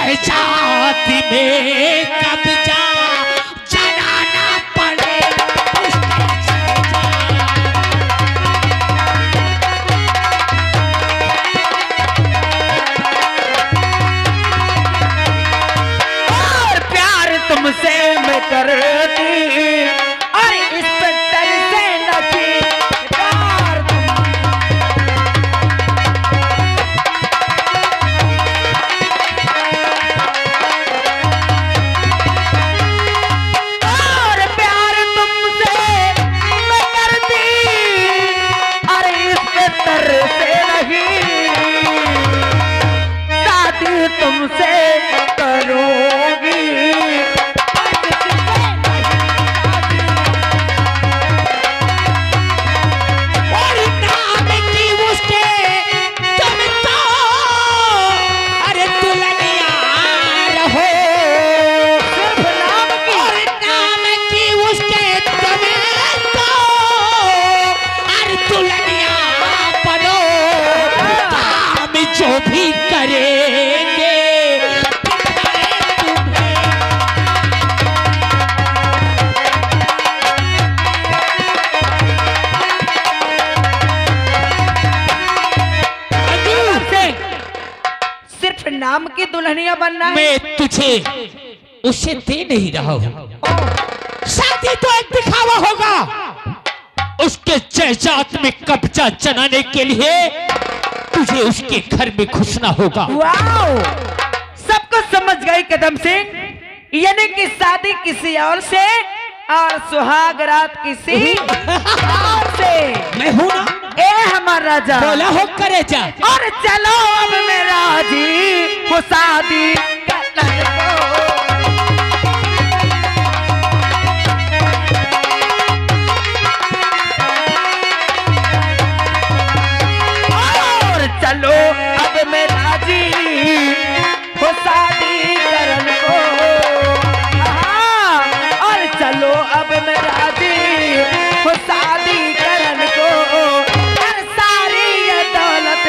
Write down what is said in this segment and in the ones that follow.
शहजादी में कब्जा जलाना पड़े और प्यार तुमसे मैं करती और इस पर से नची प्यार और प्यार तुमसे मैं करती और इस पर से नहीं शादी तुमसे करूंगी और नाम की उसके तुम तो अरे दुल्हनिया रहो सिर्फ नाम की और नाम की उसके तुम तो अरे दुल्हनिया बनो काम जो भी करेंगे सिर्फ नाम की दुल्हनिया बनना है। मैं तुझे उसे दे नहीं रहा हूँ। शादी तो एक दिखावा होगा। उसके जायदाद में कब्जा जमाने के लिए तुझे उसके घर में घुसना होगा। वाओ, सब कुछ समझ गई कदम सिंह। यानी कि शादी किसी और से और सुहाग रात किसी और से। मैं हूँ ना, ए हमारा राजा बोला हो करे जा। और चलो अब मैं राजी वो शादी करने को। और चलो अब मैं राजी वो शादी करने को। हाँ, और चलो अब मैं राजी वो शादी करने को। और सारी ये दौलत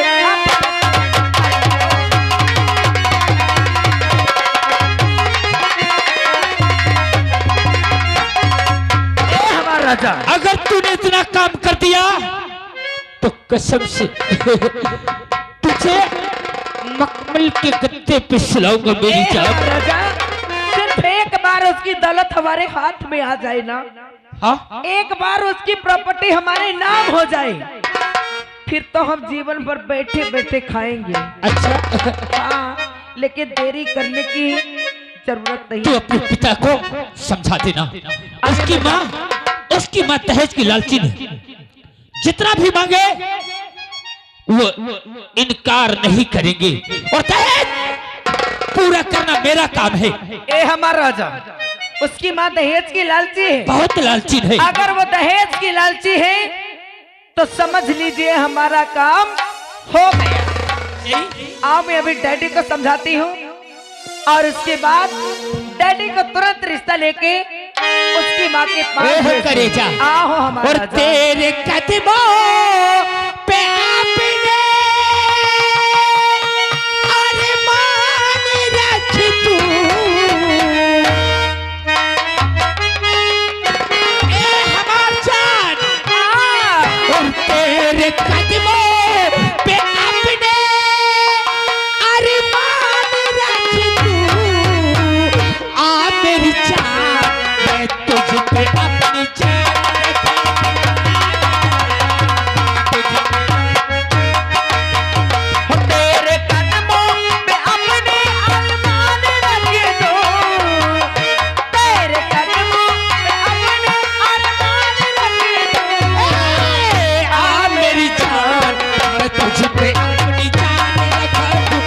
हमारा राजा। अगर तूने इतना काम कर दिया तो कसम से तुझे मखमल के गत्ते पे सुलाऊंगा मेरी जान। राजा, सिर्फ एक बार उसकी दौलत हमारे हाथ में आ जाए ना, हाँ? एक बार उसकी प्रॉपर्टी हमारे नाम हो जाए, फिर तो हम जीवन भर बैठे बैठे खाएंगे। अच्छा, हाँ, लेकिन देरी करने की जरूरत नहीं। तू अपने पिता को समझा देना। उसकी माँ दहेज की लालची है। जितना भी मांगे वो इनकार नहीं करेंगे और दहेज पूरा करना मेरा काम है। ए हमारा राजा, उसकी माँ दहेज की लालची है। बहुत लालची है। अगर वो दहेज की लालची है तो समझ लीजिए हमारा काम हो गया। आओ मैं अभी डैडी को समझाती हूँ और उसके बाद डैडी को तुरंत रिश्ता लेके उसकी माँ के पास करे जा। आओ हमारा और राजा। तेरे कदमों पे आपने अरमान रख तू ए हमार जान। और तेरे कदमों पे आपने अरमान रख तू आ मेरी जान। मैं तुझ पे अपनी जान तेरे कदमों पे अपने अरमान रख दो। तेरे कदमों पे अपने अरमान रख दो। आ मेरी जान, मैं तुझ पे अपनी जान रखा दूं।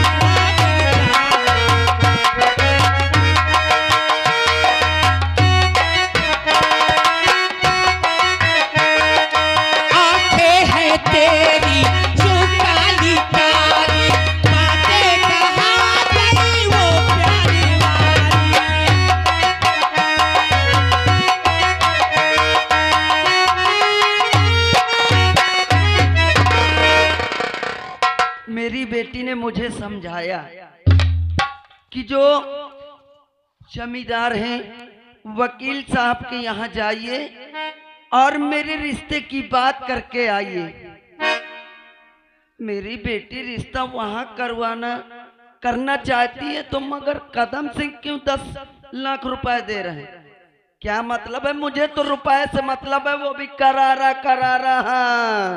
आंखें हैं तेरी जो काली काली, बातें कहाँ गई वो प्यारी वाली। मेरी बेटी ने मुझे समझाया कि जो जमींदार हैं वकील साहब के यहाँ जाइए और मेरे रिश्ते की बात करके आइए। मेरी बेटी रिश्ता वहाँ करना चाहती है तो मगर कदम सिंह क्यों 10 लाख रुपए दे रहे हैं? क्या मतलब है? मुझे तो रुपए से मतलब है, वो भी करारा करारा। हाँ,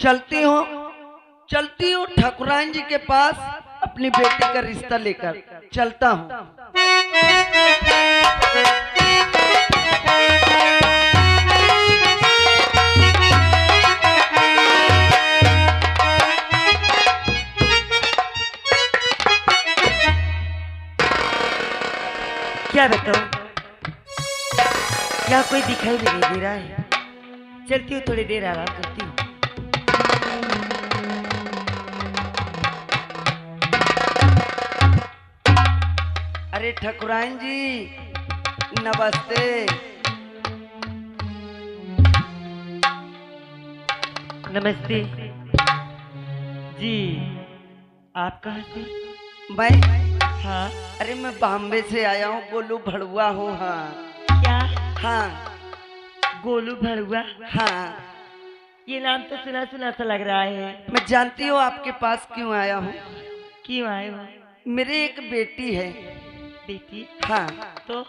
चलती हूँ ठाकुराइन जी के पास अपनी बेटी का रिश्ता लेकर चलता हूँ। क्या बताऊं, क्या कोई दिखाई भी नहीं दे रहा है। चलती हूँ, थोड़ी देर आराम करती हूँ। अरे ठाकुराइन जी नमस्ते। नमस्ते जी, आप कहाँ से? मैं हाँ, अरे मैं बॉम्बे से आया हूँ, गोलू भड़ुआ हूँ। हाँ क्या? हाँ गोलू भड़ुआ? हाँ, ये नाम तो सुना सुना सा लग रहा है। मैं जानती हूँ आपके पास क्यों आया हूँ। क्यों आए हो? मेरी एक बेटी है। बेटी? हाँ, तो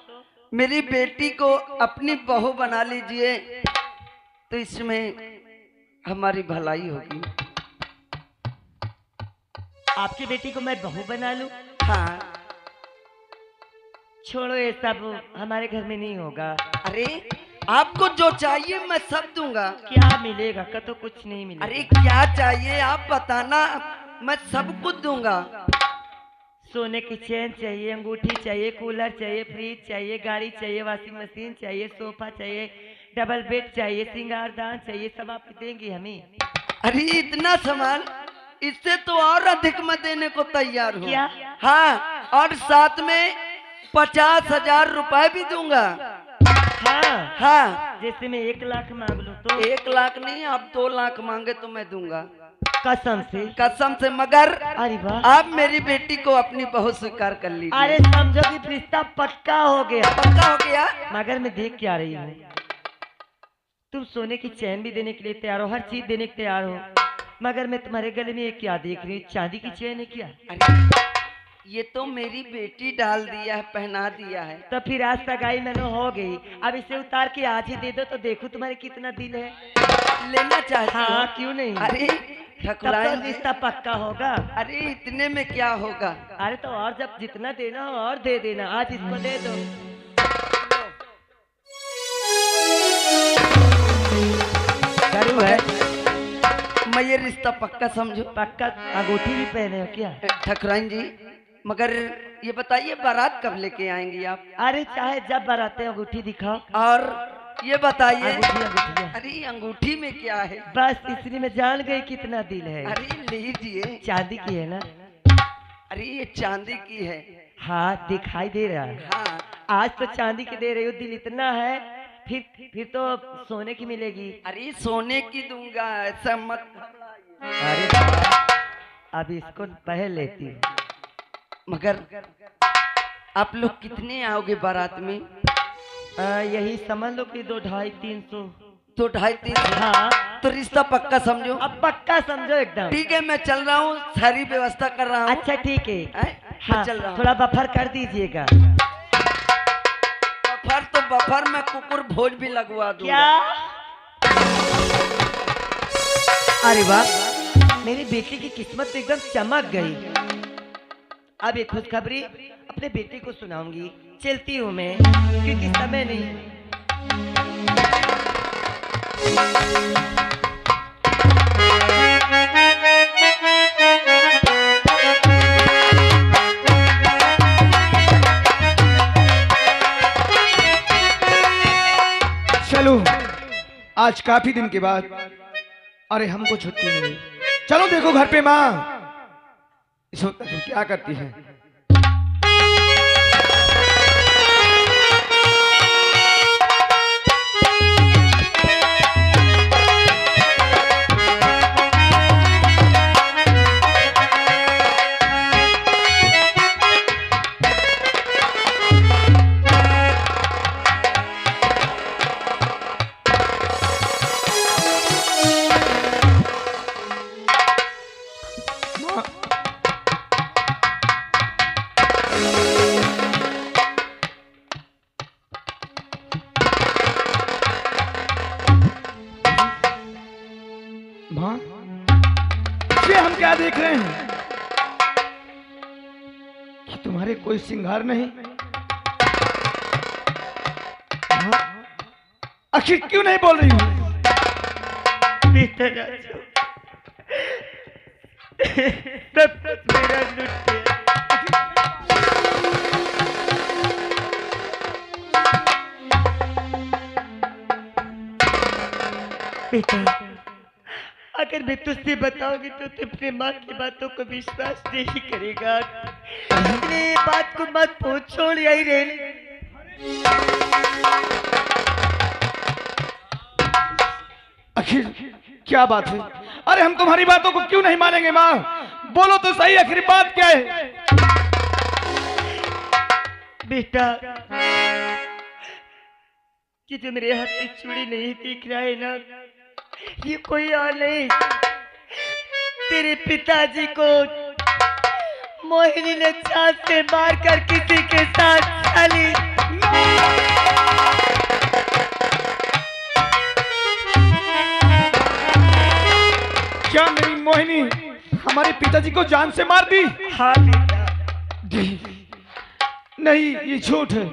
मेरी बेटी को अपनी बहू बना लीजिए तो इसमें हमारी भलाई होगी। आपकी बेटी को मैं बहू बना लूं? हाँ, छोड़ो, ये सब हमारे घर में नहीं होगा। अरे आपको जो चाहिए मैं सब दूंगा। क्या मिलेगा? का तो कुछ नहीं मिलेगा। अरे क्या चाहिए आप बताना, मैं सब कुछ दूंगा। सोने की चेन चाहिए, अंगूठी चाहिए, कूलर चाहिए, फ्रिज चाहिए, गाड़ी चाहिए, वॉशिंग मशीन चाहिए, सोफा चाहिए, डबल बेड चाहिए, सिंगारदान चाहिए, सब आप देंगे हमें? अरे इतना सामान, इससे तो और अधिक मैं देने को तैयार हूँ। क्या? हाँ, और साथ में 50,000 रुपए भी दूंगा। हाँ हाँ, जैसे मैं 1 लाख मांग लूं तो? 1 लाख नहीं, आप 2 लाख मांगे तो मैं दूंगा। कसम से? कसम से। मगर अरे वाह, आप मेरी बेटी को अपनी बहू स्वीकार कर लीजिए। अरे समझो कि रिश्ता पक्का हो गया। पक्का हो गया। मगर मैं देख क्या रही हूँ, तुम सोने की चैन भी देने के लिए तैयार हो, हर चीज देने के तैयार हो, मगर मैं तुम्हारे गले में ये क्या देख रही हूँ? चांदी की चैन है क्या? अरे ये तो मेरी बेटी डाल दिया है, पहना दिया है। तो फिर आज सगाई मैंने हो गई, अब इसे उतार के आज ही दे दो तो देखो तुम्हारे कितना दिल है। लेना चाहती हो? हाँ, क्यों नहीं? अरे तब ठाकुराइन तो जी, रिश्ता पक्का होगा। अरे इतने में क्या होगा? अरे तो और जब जितना देना हो और दे देना, आज इसको दे दो। करूँ है? मैं ये रिश्ता पक्का समझो। पक्का? अंगूठी भी पहने हो क्या? ठाकुराइन जी, मगर ये बताइए बारात कब लेके आएंगी आप? अरे चाहे जब बराते हैं, अंगूठी दिखाओ। और ये बताइए, अंगूठी। अरे अंगूठी में क्या है? बस इसलिए मैं जान गई कितना दिल है। अरे लीजिए। चांदी की है ना? अरे ये चांदी की है। हाँ, दिखाई दे रहा है। हाँ, आज तो चांदी की दे रही हो, दिल इतना है, फिर तो सोने की मिलेगी। अरे सोने की दूंगा, ऐसा मत। अरे वाह, अब इसको पहन लेती हूँ। मगर आप लोग कितने आओगे बारात में? यही समझ लो कि 2, 250, 300। 2, 250। हाँ, तो रिश्ता पक्का समझो। अब पक्का समझो एकदम। ठीक है, मैं चल रहा हूँ, सारी व्यवस्था कर रहा हूँ। अच्छा ठीक है। मैं चल रहा हूँ। थोड़ा बफर कर दीजिएगा। बफर तो बफर में कुकुर भोज भी लगवा दूंगा। क्या? अरे वाह, मेरी बेटी की किस्मत तो एकदम चमक गई। अब एक खुशखबरी अपने बेटे को सुनाऊंगी। चलती हूँ मैं, क्योंकि समय नहीं। चलो, आज काफी दिन के बाद अरे हमको छुट्टी मिली। चलो देखो घर पे माँ इस वक्त क्या करती है। देख रहे हैं कि तुम्हारे कोई श्रृंगार नहीं? हाँ? आखिर क्यों नहीं बोल रही हूँ? बेटा राजू, सब कुछ मेरा लुट गया। बेटा, अगर मैं तुझसे बताऊंगी तो तू अपने माँ की बातों को विश्वास नहीं करेगा, इसलिए ये बात को मत पूछ, छोड़ यही रहने। आखिर क्या बात है? अरे हम तुम्हारी बातों को क्यों नहीं मानेंगे माँ? बोलो तो सही, आखिर बात क्या है? बेटा, कि जो मेरे हाथ में चूड़ी नहीं दिख रहा है ना, ये कोई और नहीं, तेरे पिताजी को मोहिनी ने छाछ से मारकर किसी के साथ चली। क्या मेरी मोहिनी हमारे पिताजी को जान से मार दी? हाँ बेटा। नहीं, ये झूठ है।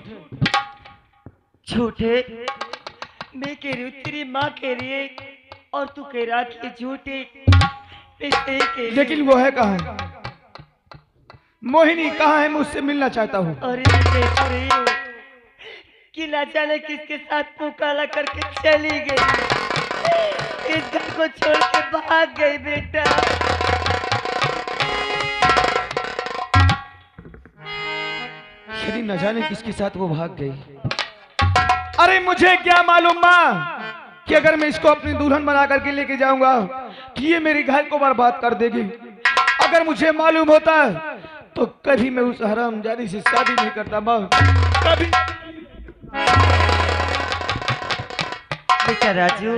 झूठे? मैं कह रही हूँ, तेरी माँ कह रही है और तू कह रहा कि झूठे। मैं सही कह रही हूँ। लेकिन वो है कहाँ? मोहिनी कहाँ है? मुझसे मिलना चाहता हूँ। अरे मैं कह तो रही हूँ कि ना जाने किसके साथ मुँह काला करके चली गई, इस घर को छोड़ के भाग गई बेटा। यदि न जाने किसके साथ वो भाग गई। अरे मुझे क्या मालूम माँ कि अगर मैं इसको अपनी दुल्हन बना करके लेके जाऊंगा कि ये मेरे घर को बर्बाद कर देगी। अगर मुझे मालूम होता तो कभी मैं उस हरामजादी से शादी नहीं करता माँ, कभी। बेटा राजू,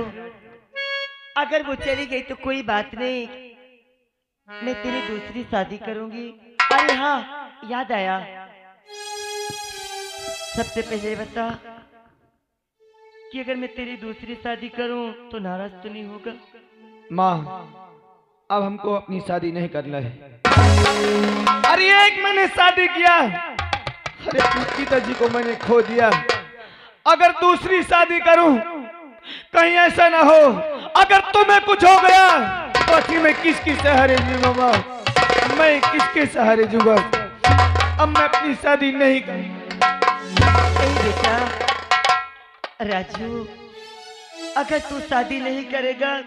अगर वो चली गई तो कोई बात नहीं, मैं तेरी दूसरी शादी करूंगी। अरे हाँ, याद आया, सबसे पहले बता कि अगर मैं तेरी दूसरी शादी करूं तो नाराज तो नहीं होगा? माँ, अब हमको अपनी शादी नहीं करना है। अरे एक मैंने शादी किया, अरे पिताजी को मैंने खो दिया। अगर दूसरी शादी करूं कहीं ऐसा ना हो अगर तुम्हें कुछ हो गया तो फिर मैं किसके सहारे जीऊंगा माँ? मैं किसके सहारे जीऊंगा? अब मैं अपनी शादी नहीं करूंगा। बेटा राजू, अगर तू शादी नहीं करेगा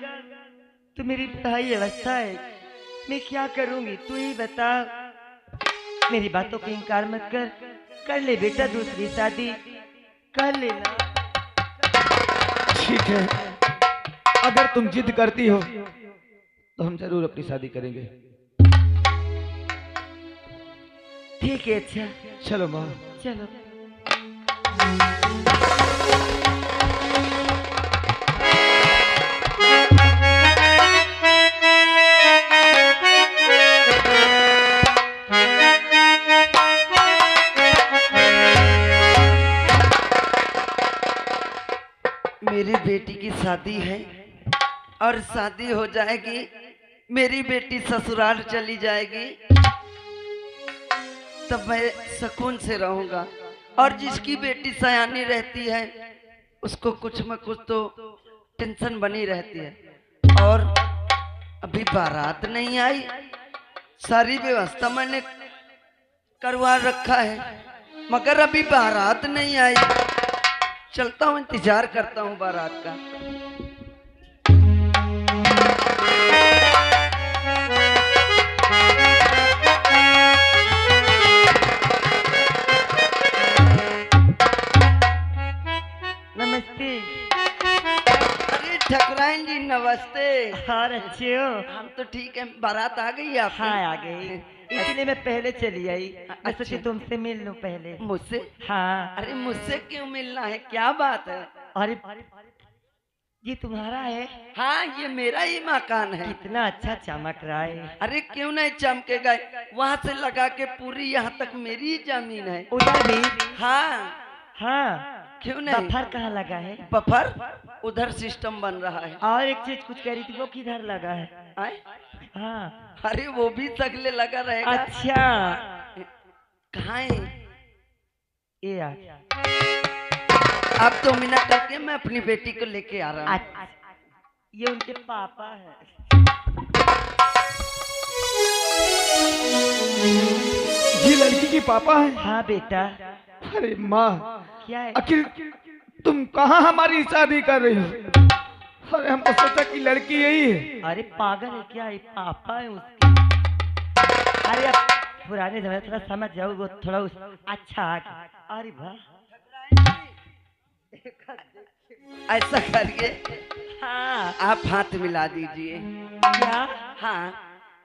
तो मेरी पढ़ाई अवस्था है, मैं क्या करूंगी? तू ही बता। मेरी बातों को इनकार मत कर ले बेटा, दूसरी शादी कर लेना। ठीक है, अगर तुम जिद करती हो तो हम जरूर अपनी शादी करेंगे। ठीक है, अच्छा चलो माँ। चलो। मेरी बेटी की शादी है और शादी हो जाएगी, मेरी बेटी ससुराल चली जाएगी, तब मैं सुकून से रहूंगा। और जिसकी बेटी सयानी रहती है उसको कुछ न कुछ तो टेंशन बनी रहती है। और अभी बारात नहीं आई, सारी व्यवस्था मैंने करवा रखा है, मगर अभी बारात नहीं आई। चलता हूँ, इंतजार करता हूँ बारात का। नमस्ते। अरे ठकुराइन जी नमस्ते। और अच्छे हो? हम तो ठीक है, बारात आ गई आपकी? हाँ आ गई, इसलिए मैं पहले चली आई। मैं सोची अच्छा। तुमसे मिल लूं पहले। मुझसे? हाँ। अरे मुझसे क्यों मिलना है, क्या बात है? अरे ये तुम्हारा है? हाँ, ये मेरा ही मकान है। कितना अच्छा चमक रहा है। अरे क्यों नहीं चमकेगा, वहाँ से लगा के पूरी यहाँ तक मेरी ही जमीन है। उधर भी? हाँ। हाँ क्यों नहीं? बफर कहाँ लगा है? बफर उधर सिस्टम बन रहा है। और एक चीज कुछ कह रही थी, वो किधर लगा है? आए? हाँ। अरे वो भी सगले लगा रहेगा। अच्छा, कहाँ है? ये यार। अब 2 मिनट करके मैं अपनी बेटी को लेके आ रहा हूँ। ये उनके पापा है। ये लड़की की पापा है? हाँ बेटा। अरे माँ, क्या है? आखिर तुम कहाँ हमारी शादी कर रही हो? अरे हम तो सोचा कि लड़की यही है। अरे पागल है क्या? ये पापा है उसके। अरे अब पुराने जमाने थोड़ा समझ जाओ, वो थोड़ा अच्छा आ गया। अरे वाह, ऐसा करिए, हाँ। आप हाथ मिला दीजिए। क्या? हाँ,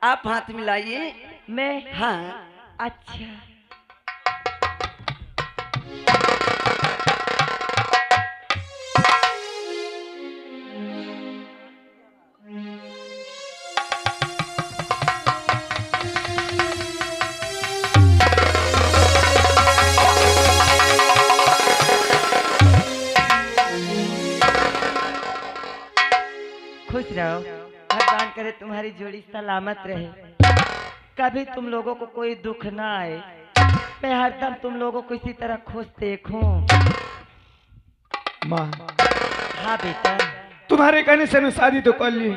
आप हाथ मिलाइए। मैं? हाँ। अच्छा। खुश रहो, भगवान करे तुम्हारी जोड़ी सलामत रहे, कभी तुम लोगों को कोई दुख ना आए। मैं हरदम तुम लोगों को इसी तरह खुश देखूं। माँ, हाँ बेटा। तुम्हारे कहने से मैं शादी तो कर ली,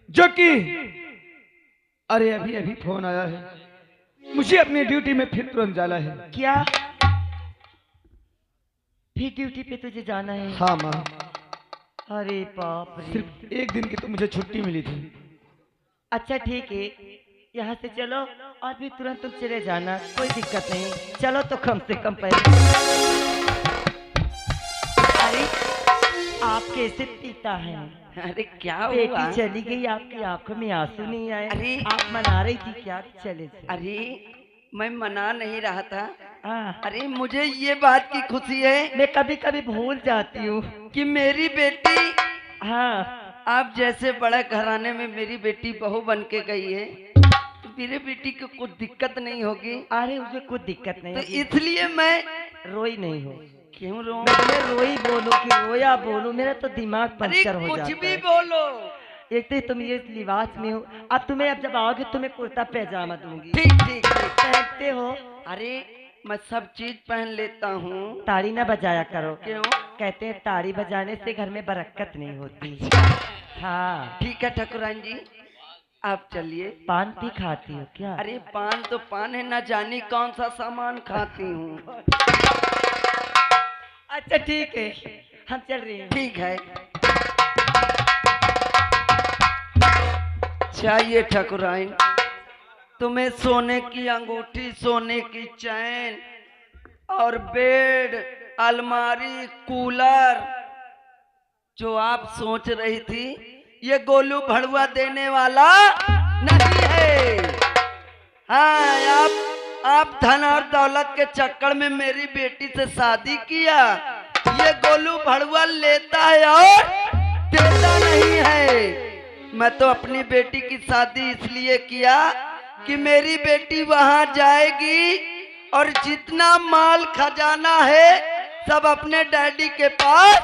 जो कि अरे अभी अभी फोन आया है, मुझे अपनी ड्यूटी में फिर तुरंत जाना है। क्या? फिर ड्यूटी पे तुझे जाना है? हाँ माँ, अरे बाप रे। सिर्फ 1 दिन की तो मुझे छुट्टी मिली थी। अच्छा ठीक है, यहाँ से चलो और फिर तुरंत तुम चले जाना, कोई दिक्कत नहीं। चलो तो कम से कम पहले। अरे आप कैसे पीता है? अरे क्या हुआ? बेटी चली गई, आपकी आंखों में आंसू नहीं आए? अरे आप मना रही थी क्या कि चले से? अरे मैं मना नहीं रहा था। हाँ। अरे मुझे ये बात की खुशी है मैं कभी कभी भूल जाती हूँ। कि मेरी बेटी, हाँ। आप जैसे बड़े घराने में मेरी बेटी बहू बन के गई है, तो मेरी बेटी को कुछ दिक्कत नहीं होगी। अरे मुझे कुछ दिक्कत नहीं तो होगी। इसलिए मैं रोई नहीं हो। क्यों रो? मैं तुम्हें रोई बोलूं कि रोया बोलूं, मेरा तो दिमाग अरे पंचर हो कुछ जाता भी है। बोलो। एक तो तुम ये लिबास में हो, अब तुम्हें अब जब आओगे तुम्हें कुर्ता पैजामा दूंगी, ठीक ठीक ठीक। पहनते हो। अरे मैं सब चीज पहन लेता हूँ। ताड़ी ना बजाया करो। क्यों? कहते हैं ताड़ी बजाने से घर में बरकत नहीं होती। हाँ। ठीक है ठाकुरान जी, आप चलिए। पान भी खाती हो क्या? अरे पान तो पान है, ना जानी कौन सा सामान खाती हूँ। अच्छा ठीक है, हम चल रहे हैं। ठीक है। चाहिए ठाकुराइन, तुम्हें सोने की अंगूठी, सोने की चैन और बेड, अलमारी, कूलर, जो आप सोच रही थी, ये गोलू भड़ुआ देने वाला नहीं है। हाँ, आप धन और दौलत के चक्कर में मेरी बेटी से शादी किया। ये गोलू भड़ुआ लेता है और देता नहीं है। मैं तो अपनी बेटी की शादी इसलिए किया कि मेरी बेटी वहां जाएगी और जितना माल खजाना है सब अपने डैडी के पास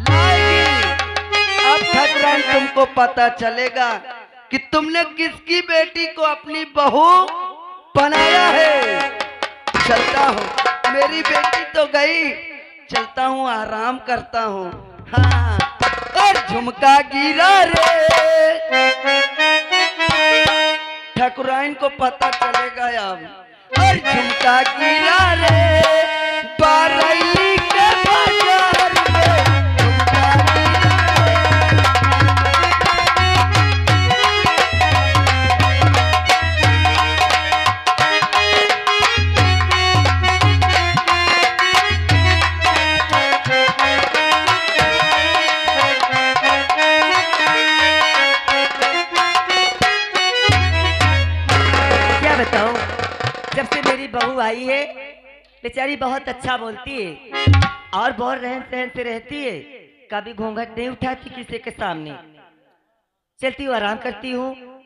लाएगी। अब ठाकुराइन तुमको पता चलेगा कि तुमने किसकी बेटी को अपनी बहू बनाया है। चलता हूँ, मेरी बेटी तो गई, चलता हूँ, आराम करता हूँ। हाँ, और झुमका गिरा रे, ठाकुराइन को पता चलेगा अब। और झुमका गिरा रे, बारैली के बाजार में झुमका जब से मेरी बहू आई है, बेचारी बहुत अच्छा बोलती है और बहुत रहन सहन से रहती है, कभी घूंघट नहीं उठाती किसी के सामने। चलती हूँ, आराम करती हूँ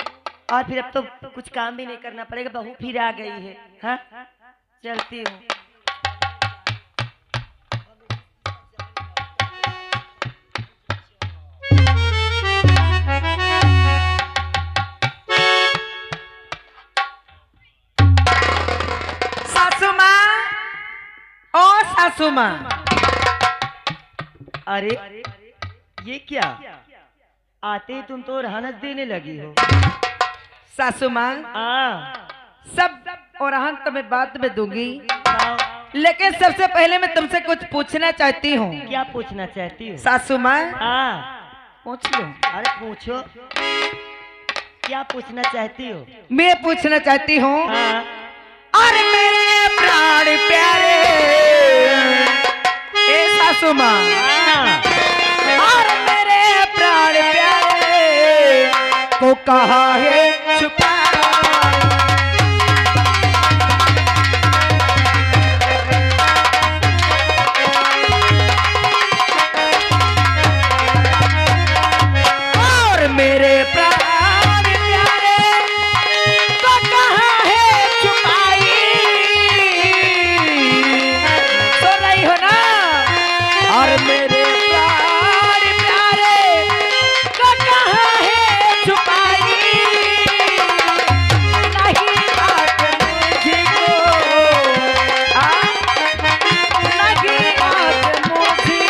और फिर अब तो कुछ काम भी नहीं करना पड़ेगा, बहू फिर आ गई है। हाँ, चलती हूँ। सासू माँ। अरे ये क्या, आते ही तुम तो रहनत देने लगी हो। सासू माँ सब और तो मैं बाद में दूंगी, लेकिन सबसे पहले मैं तुमसे कुछ पूछना चाहती हूँ। क्या पूछना चाहती हो? सासू माँ पूछ लो। अरे पूछो, क्या पूछना चाहती हो? मैं पूछना चाहती हूँ, अरे मेरे प्राण प्यारे ए सासू माँ, अरे मेरे प्राण प्यारे को कहाँ है छुपा। और मेरे प्राण प्यारे को कहाँ है छुपाई। तो नहीं हो ना। और मेरे प्राण प्यारे को कहाँ है छुपाई। नहीं बात मुझको नहीं बात मुझको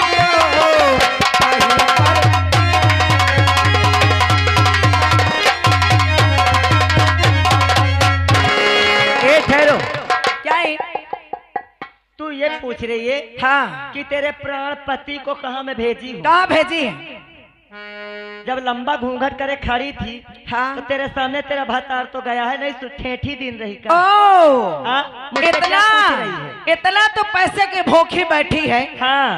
ठहरो। क्या है? तू ये पूछ रही है हाँ, कि तेरे प्राण पति को कहाँ मैं भेजी हूँ? कहाँ भेजी है? जब लंबा घूंघट करे खड़ी थी हाँ। तो तेरे सामने तेरा भतार तो गया है, नहीं तो ठेठी दिन रही का। ओ, मुझसे क्या पूछ रही है? इतना तो पैसे की भूखी बैठी है। हाँ।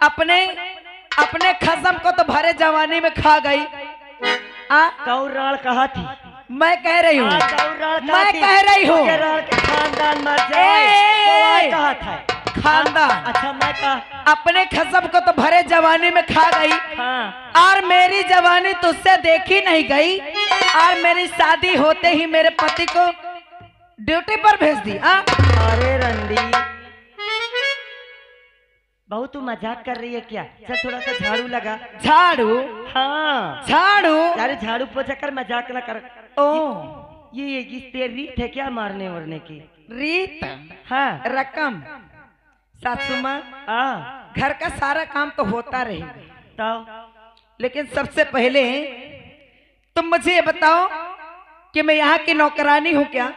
अपने खसम को तो भरे जवानी में खा गई। कौराल कहा थी? मैं कह रही हूँ, मैं कह रही हूँ के खानदान मर जाए तो कहा था खानदान। अच्छा मैं कहा अपने खसम को तो भरे जवानी में खा गई। हाँ। और मेरी जवानी तुझसे देखी नहीं गई, और मेरी शादी होते ही मेरे पति को ड्यूटी पर भेज दी। अरे रंडी, बहु तू मजाक कर रही है क्या? चल थोड़ा सा झाड़ू लगा। झाड़ू? हाँ झाड़ू? अरे झाड़ू पोछा कर, मजाक ना कर। ओ, ये तेरी रीत है क्या मारने वरने की? रीत? हाँ। रकम। सासू माँ, घर का सारा काम तो होता रहेगा, तो लेकिन सबसे पहले तुम मुझे ये बताओ कि मैं यहाँ की नौकरानी हूँ क्या?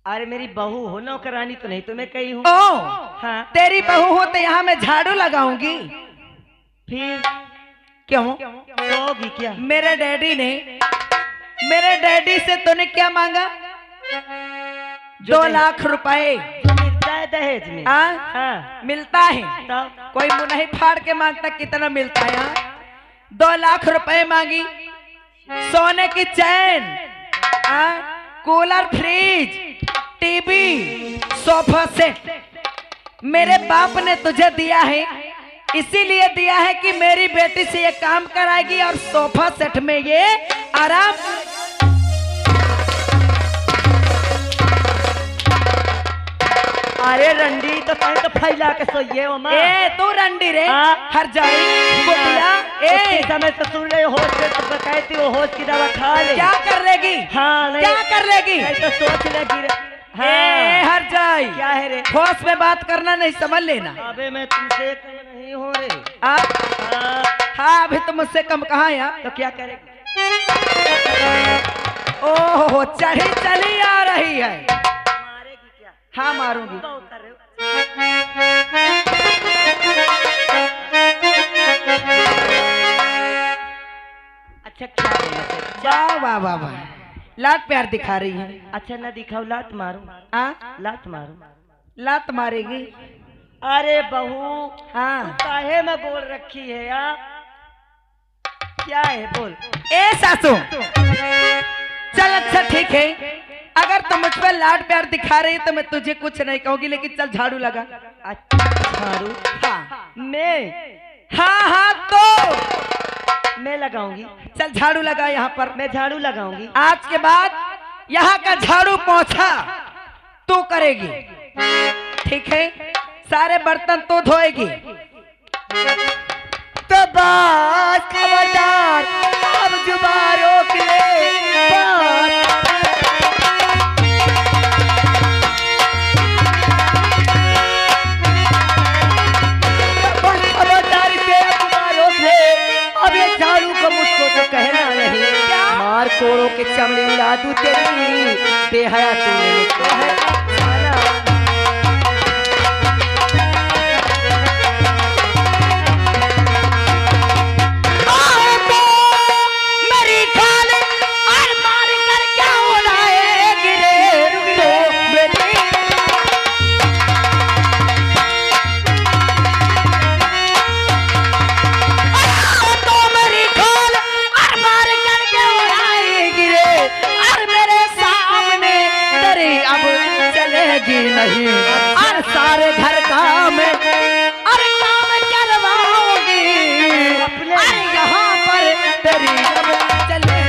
अरे मेरी बहू हो, नौकरानी तो नहीं, तो मैं कही हूँ। ओ, हाँ। तेरी बहू हो तो यहाँ मैं झाड़ू लगाऊंगी। फिर क्यों? होगी क्या? मेरे डैडी से तूने क्या मांगा? 2 लाख रुपए जो मिलता है दहेज में। हाँ, मिलता है। तो कोई मुंह नहीं फाड़ के मांगता कितना मिलता है। 2 लाख रुपए मांगी, सोने की chain, cooler, fridge, TV, sofa set मेरे बाप ने तुझे दिया है। इसीलिए दिया है कि मेरी बेटी से ये काम कराएगी और सोफा सेट में ये आराम। अरे रंडी तो कहीं तो फैला के सोइए हो माँ। ए तू रंडी रे, हर जाई बुढ़िया। ए समय से सुन रहे होश से तो कहती हो, होश की दवा खा ले। क्या कर लेगी? हाँ नहीं, क्या कर लेगी? तो सोच लेगी रे। हाँ। हर जाई क्या है रे? होश में बात करना नहीं, समझ लेना। अबे मैं तुमसे कम नहीं हो रे। हाँ, अभी तो मुझसे कम कहाँ यार। तो क्या करेगी? ओहो, चढ़ी चली आ रही है। मारेगी क्या? हाँ मारूंगी। कर रहे हो? अच्छा क्या वाह वाह वाह वाह, लात प्यार दिखा रही है। अच्छा ना दिखाओ, लात मारू। लात मारू। लात मारेगी? अरे बहू, हाँ। काहे में बोल रखी है यार? क्या है बोल? ए सासू, चल अच्छा ठीक है, अगर तुम मुझ पर लाड प्यार दिखा रही तो मैं तुझे कुछ नहीं कहूंगी, लेकिन चल झाड़ू लगा। झाड़ू? हाँ। मैं? हाँ तो मैं लगाऊंगी। चल झाड़ू लगा यहाँ पर। मैं झाड़ू लगाऊंगी। आज के बाद यहाँ का झाड़ू पोंछा तू करेगी, ठीक है? सारे बर्तन तू धोएगी। तो बात खबरदार, अब जुबान रोक ले। बात बेहया तूने मुझको है नहीं और सारे घर काम और काम करवाओगी और यहाँ पर तेरी अब चले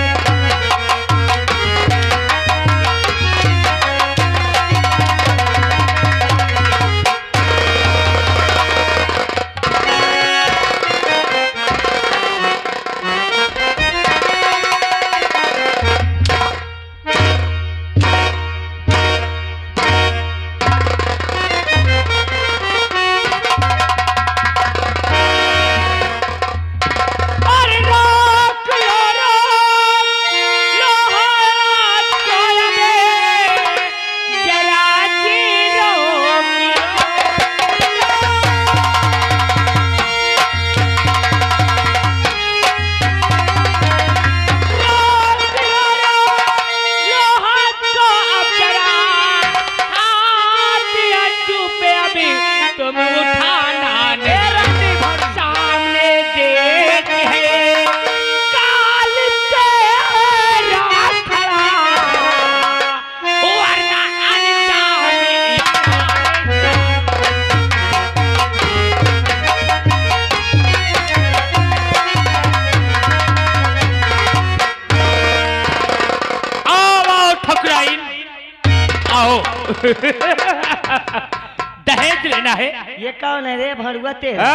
दहेज लेना है। ये कौन है रे भड़ुआ तेरा?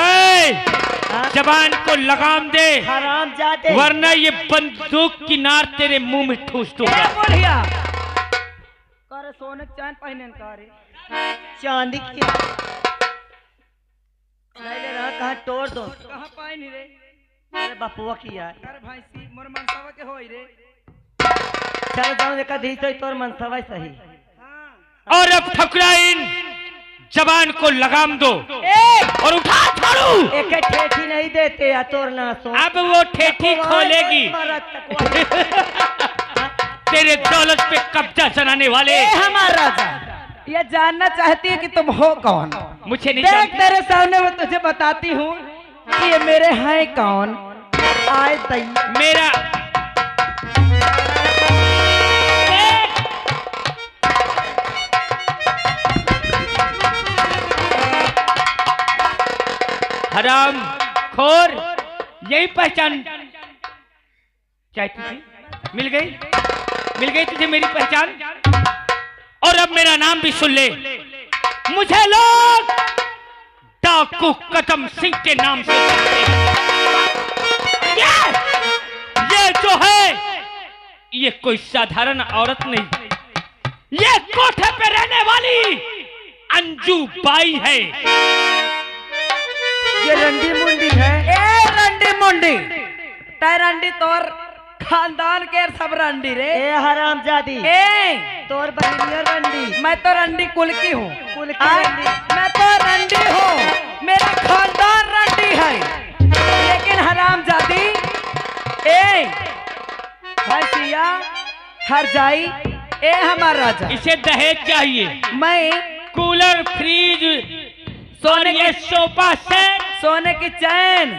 जबान को लगाम दे हराम जाते, वरना ये बंदूक की नार तेरे मुंह में ठूस दूंगा। बोलिया कर सोने चांद पहने करे चांदी की ले रहा कहाँ तोड़ दो कहां पहनी रे? अरे बापुआ की यार अरे भाई सी मोर मनसावा के होई रे। चल जाओ देखा दी तो तोर मनसावा सही। और अब ठकुराइन जबान को लगाम दो और उठा छोड़ू। एक ठेठी नहीं देते या तोर ना सो। अब वो ठेठी खोलेगी तेरे दौलत पे कब्जा जमाने वाले। हमारा राजा ये जानना चाहती है कि तुम हो कौन? मुझे नहीं देख जानती। तेरे सामने मैं तुझे बताती हूँ कि ये मेरे हैं कौन। आए तई मेरा हराम खोर यही पहचान चाहती थी? मिल गई तुझे मेरी पहचान। और अब मेरा नाम भी सुन ले, मुझे लोग डाकू कदम सिंह के नाम से ये जो है ये कोई साधारण औरत नहीं, ये कोठे पे रहने वाली अंजू बाई है। ये रंडी मुंडी है। ए रंडी मुंडी तय रंडी तोर खानदान के सब रंडी रे। ए हराम जादी ए तोर बहनिया रंडी। मैं तो रंडी कुल की हूँ। कुल की रंडी। मैं तो रंडी हूँ, मेरा खानदान रंडी है। लेकिन हराम जादी ए भाई सिया हर जाई ए हमारा राजा। इसे दहेज चाहिए, मैं कूलर, फ्रिज, सोने के सोफा सेट, सोने की चैन